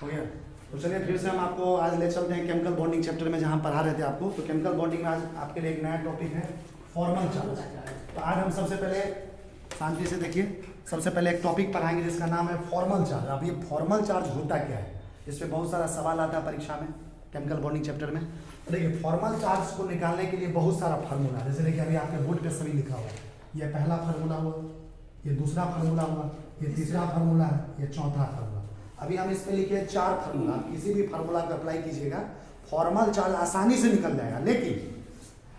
हो गया। तो चलिए फिर से हम आपको आज ले चलते हैं केमिकल बॉन्डिंग चैप्टर में, जहाँ पढ़ा रहे थे आपको। तो केमिकल बॉन्डिंग में आज आपके लिए एक नया टॉपिक है फॉर्मल चार्ज। तो आज हम सबसे पहले शांति से देखिए, सबसे पहले एक टॉपिक पढ़ाएंगे जिसका नाम है फॉर्मल चार्ज। अब ये फॉर्मल चार्ज होता क्या है, इस पर बहुत सारा सवाल आता है परीक्षा में केमिकल बॉन्डिंग चैप्टर में। तो देखिए फॉर्मल चार्ज को निकालने के लिए बहुत सारा फार्मूला, जैसे देखिए अभी आपके बोर्ड पे सभी लिखा हुआ है। ये पहला फार्मूला हुआ, ये दूसरा फार्मूला हुआ, ये तीसरा फार्मूला है, ये चौथा फार्मूला। अभी हम इसमें लिखे 4 फार्मूला। किसी भी फार्मूला को अप्लाई कीजिएगा फॉर्मल चार्ज आसानी से निकल जाएगा, लेकिन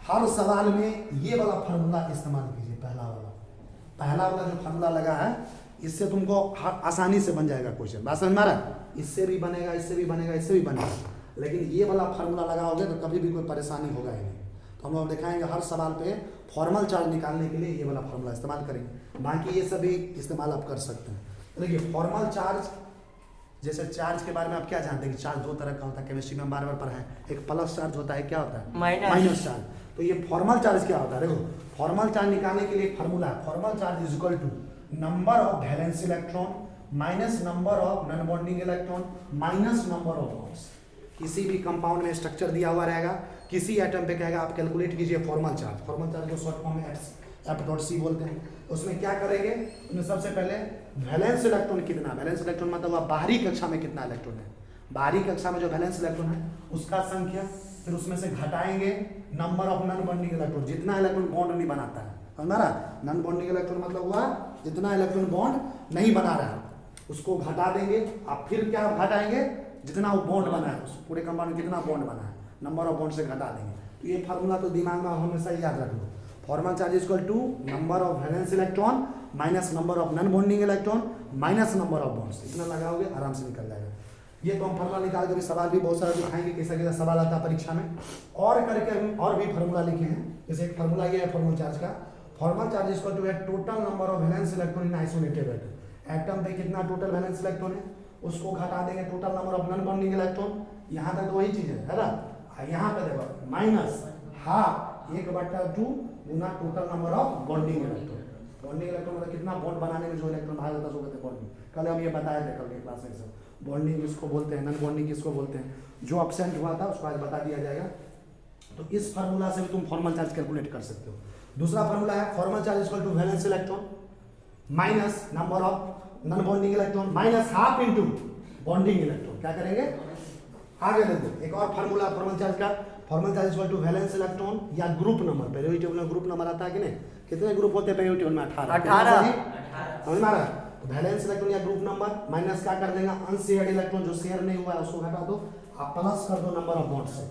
हर सवाल में ये वाला फार्मूला इस्तेमाल कीजिए। पहला वाला जो फार्मूला लगा है इससे तुमको आसानी से बन जाएगा क्वेश्चन। बात समझ में आ रहा है? इससे भी बनेगा, इससे भी बनेगा, इससे भी बनेगा, लेकिन ये वाला फार्मूला लगाओगे तो कभी भी कोई परेशानी होगा ही नहीं। तो हम लोग दिखाएंगे हर सवाल पे फॉर्मल चार्ज निकालने के लिए ये वाला फार्मूला इस्तेमाल करेंगे। बाकी ये सभी इस्तेमाल आप कर सकते हैं। तो देखिए फॉर्मल चार्ज, जैसे चार्ज के बारे में आप क्या जानते हैं कि चार्ज 2 तरह का होता है, केमिस्ट्री में हम बार बार पढ़ा है। एक प्लस चार्ज होता है, क्या होता है माइनस चार्ज। तो ये फॉर्मल चार्ज क्या होता है, देखो फॉर्मल चार्ज निकालने के लिए एक फार्मूला है। Formal charge is equal to number of valence electron minus number of non bonding electron minus number of bonds. किसी भी कंपाउंड में स्ट्रक्चर दिया हुआ रहेगा, किसी एटम पे कहेगा आप कैलकुलेट कीजिए फॉर्मल चार्ज। फॉर्मल चार्ज को शॉर्ट फॉर्म में F.C बोलते हैं। उसमें क्या करेंगे, उसमें सबसे पहले वैलेंस इलेक्ट्रॉन कितना, वैलेंस इलेक्ट्रॉन मतलब वह बाहरी कक्षा में कितना इलेक्ट्रॉन है, बाहरी कक्षा में जो वैलेंस इलेक्ट्रॉन है उसका संख्या, फिर उसमें से घटाएंगे number of non bonding electron, जितना इलेक्ट्रॉन बॉन्ड नहीं बनाता है। हमारा नॉन बॉन्डिंग इलेक्ट्रॉन मतलब हुआ जितना इलेक्ट्रॉन बॉन्ड नहीं बना रहा है उसको घटा देंगे। आप फिर क्या घटाएंगे, जितना वो बॉन्ड बना है, उस पूरे कंपाउंड में कितना बॉन्ड बना है नंबर ऑफ बॉन्ड से घटा देंगे। तो ये फार्मूला तो दिमाग में हमेशा याद रख लो। Formal charge is equal to number of valence electron minus number of non bonding electron minus number of bonds. इतना लगाओगे आराम से निकल जाएगा। ये तो हम फार्मूला निकाल के सवाल भी बहुत सारा दिखाएंगे, कैसा कैसा सवाल आता है परीक्षा में। और करके हम और भी फार्मूला लिखे हैं, जैसे एक फार्मूला ये है फॉर्मल चार्ज का। Formal charge is equal to total number of valence electron in isolated atom. Atom पे कितना टोटल वैलेंस इलेक्ट्रॉन है उसको घटा देंगे total number of non bonding electron. यहाँ तक तो वही चीज है ना। यहाँ पे देखो minus half 1/2 Guna total number of bonding electron. Bonding electron मतलब कितना बॉन्ड बनाने में जो इलेक्ट्रॉन बाहर जाता है उसको कहते हैं बॉन्डिंग। कल हम ये बताए थे कल के क्लास में सब बॉन्डिंग किसको बोलते हैं, नॉन बॉन्डिंग किसको बोलते हैं। जो एब्सेंट हुआ था उसको आज बता दिया जाएगा। तो इस फार्मूला से भी तुम फॉर्मल चार्ज कैलकुलेट कर सकते हो। दूसरा फार्मूला है formal charge equal to valence electron minus number of non bonding electron minus half into bonding electron. क्या करेंगे आगे देखो एक और फार्मूला फॉर्मल चार्ज का। Formal charge equal to valence electron या ग्रुप नंबर। पीरियोडिक टेबल में ग्रुप नंबर आता है कि नहीं, कितने ग्रुप होते हैं पीरियोडिक टेबल में 18 समझ में आ रहा है। तो वैलेंस इलेक्ट्रॉन या ग्रुप नंबर माइनस क्या कर देगा अनशेयर्ड इलेक्ट्रॉन, जो शेयर नहीं हुआ है उसको घटा दो, आप प्लस कर दो नंबर ऑफ बॉन्ड्स से।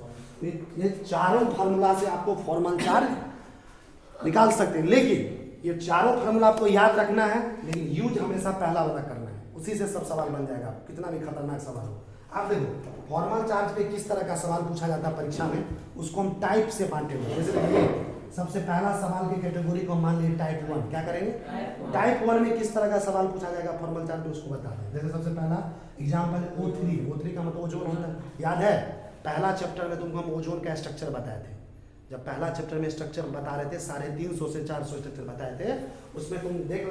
ये चारों फार्मूला से आपको फॉर्मल चार्ज निकाल सकते हैं, लेकिन ये चारों फार्मूला आपको याद रखना है, लेकिन यूज हमेशा पहला वाला करना है, उसी से सब सवाल बन जाएगा कितना भी खतरनाक सवाल हो। आप देखो फॉर्मल चार्ज पे किस तरह का सवाल पूछा जाता है परीक्षा में, उसको हम टाइप से बांटे हुए। जैसे देखिए सबसे पहला सवाल की कैटेगरी को मान लीजिए टाइप 1। क्या करेंगे टाइप 1 में किस तरह का सवाल पूछा जाएगा फॉर्मल चार्ज पे उसको बता दें। जैसे सबसे पहला एग्जाम्पल O3 का मतलब ओजोन होता है। याद है पहला चैप्टर में तुमको हम ओजोन का स्ट्रक्चर बताए थे। जब पहला चैप्टर में स्ट्रक्चर बता रहे थे 350 से 400 स्ट्रक्चर बताए थे, उसमें तुम देख